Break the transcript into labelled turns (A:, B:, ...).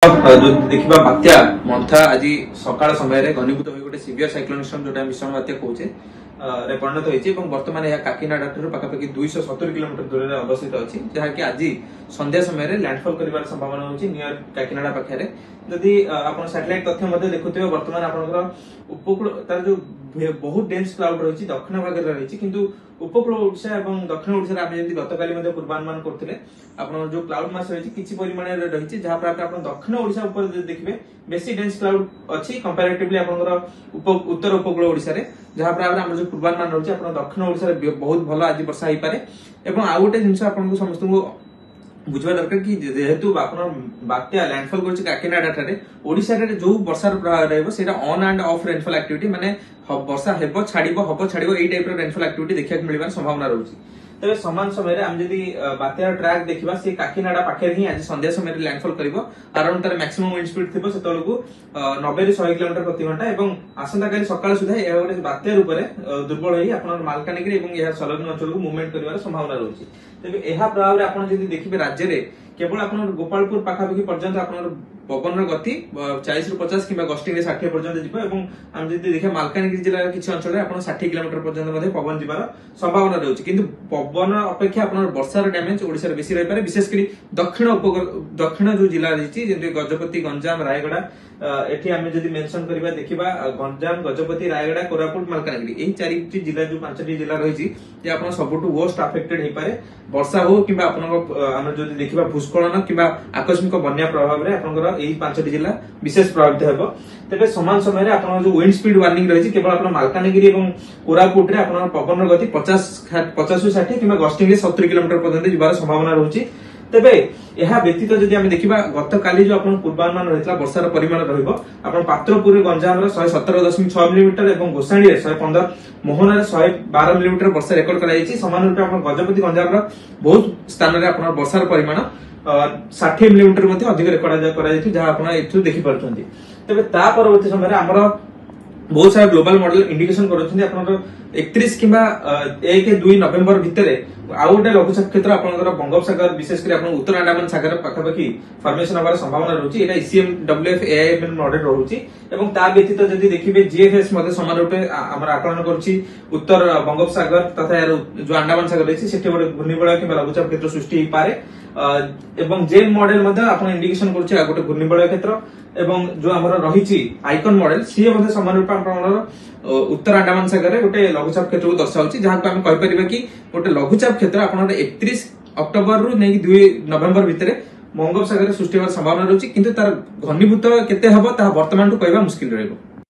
A: जो देखा बात्या मंथा आज सकाल समय घनीभूत हो गोटे सीवियर साइक्लोनिक स्टॉर्म जोटा भीषण बात्या कहे परिणत होती बर्तमान यह काकीनाडा ठार पाखापाखि 270 किलोमीटर दूर में अवस्थित अच्छी जहाँकि आज संध्या समय लैंडफॉल कर संभावना होची नियर काकीनाडा पाखे जदि आप सैटेलाइट तथ्य देखुवे बर्तमान आप उपकूल तार जो बहुत डेन्स क्लाउड रही दक्षिण भाग रही किंतु उपकूल ओडिशा और दक्षिण ओडिशा आम जमी गतकाली पूर्वानुमान करते आप जो क्लाउड मास रही किसी परिमाण रही जहाँ आप दक्षिण ओडिशा उपर देखिए बेसी डेन्स क्लाउड अच्छी कंपेरेटिवली आप उत्तर उपकूल ओडिशा रे जहाँ पर जो पूर्वानुमान रही है दक्षिण ओडिशा बहुत भल आज वर्षा हो पारे और आउ गोटे जिन समस्त बुझा दरकार कि जेहेतु बात्या लैंडफॉल कर काकीनाडा ठारे ओडिशा रे जो वर्षार प्रभाव रहइबो सेटा on end of rainfall activity माने वर्षा हेबो छाड़िबो एई टाइप रो रेनफॉल एक्टिविटी देखिया मिलबार संभावना रहउची तबे समान समय रे हम जदी बात्या ट्रैक देखिबा से काकीनाडा पाखे ही आज संध्या समय रे लैंडफॉल करिवो अराउंड तार मैक्सिमम विंड स्पीड थिबो सेतलकू 90 ରୁ 100 किलोमीटर प्रति घंटा एवं आसंता काली सकाळ सुधा ए गोटे बात्या रूप रे दुर्बल होई आपन मालकानगिरी एवं यह संलग्न अंचल को मूवमेंट करिवार संभावना रहउची तबे एहा प्रभाव रे आपन जदी देखिबे राज्य रे केवल आपन गोपालपुर पाखापाखि पर्यंत आपन पवन गति 40 ରୁ 50 किंबा गस्टिंग रे 60 पर्यंत जिवो एवं हम जदी देखिए मालकानगिरी जिल्ला किछि अंचल रे आपन 60 किलोमीटर पर्यंत मध्ये पवन जिबार संभावना रहउची किंतु पवन अपेक्षा आपन वर्षार डैमेज ओडिसा रे बेसी रहि पारे विशेष करी दक्षिण जो जिल्ला रहिछि जेंति गजपति गंजाम रायगड़ा एठी आमे जदी मेंशन करबा देखिबा गंजाम गजपति रायगड़ा कोरापुट मालकानगिरी एही चारिटी जिल्ला जो पांचटी जिल्ला रहिछि जे आपन सबटु वर्स्ट अफेक्टेड हे पारे वर्षा हो किंबा आपन हम जदी देखिबा भूस्खलन किंबा आकस्मिक बन्या प्रभाव रे आपनकर एही पांचटी जिल्ला विशेष प्रभावित हेबो तबे समान समय रे आपन जो विंड स्पीड वार्निंग रहिछि केवल आपन मालकानगिरी एवं कोरापुट रे आपन पवन गति 50 ରୁ 60 किंबा गस्टिंग रे 70 किलोमीटर पर्यंत जिबार संभावना रहउछि तेबे यह व्यतीत जदि आमे देखिबा गत काली जो आपन पूर्वानुमान रहितला वर्षार परिमाण रहइबो आपन पात्रपुर गंजाम रे 117.6 मिलीमीटर एवं गोसाणी रे 115 मोहना रे 112 मिलीमीटर वर्षा रेकॉर्ड करा जायछि समान रूपे आपन गजपति गंजाम रे बहुत स्थान रे आपन वर्षार परिमाण 60 मिलीमीटर मध्ये अधिक रेकॉर्ड करा जायछि जहा आपन एथु देखि परछन्ती तबे ता परवर्ती समय रे हमर बहुत सारा ग्लोबल मॉडल इंडिकेशन करछन्ती आपन 31 किंबा 1-2 नवेम्बर भितरे आउ गोटे लघुचाप क्षेत्र आपनकर बंगोपसागर विशेष कर आपन उत्तर अंडमान सागर पाखापाखि फॉर्मेशन होबार संभावना रहउची एटा ICMWF AIMN मॉडल रहउची एवं ता व्यतीत जदि देखिबे GFS मध्ये समान रूपे हमर आकलन करछि उत्तर बंगोपसागर तथा यार जो अंडमान सागर रहिछि सेठी गोटे घूर्णिबलय किंबा लघुचाप क्षेत्र सृष्टि हो पारे एवं जेम मॉडल मध्ये आपण इंडिकेशन करछि गोटे घूर्णिबलय क्षेत्र एवं जो हमर रहिछि आइकन मॉडल सी मध्ये समान रूपे आपण उत्तर अंडमान सागर रे गोटे लघुचाप क्षेत्र को दर्शाउछि जहा को हम कहि परिबा कि गोटे लघुचाप क्षेत्र आपण 31 अक्टोबर रु नै 2 नवेम्बर भितरे बंगोपसागर सृष्टि होबार संभावना रहउछि किंतु तार घनीभूत केते हबो ता वर्तमान तो कहबा मुश्किल रहइबो।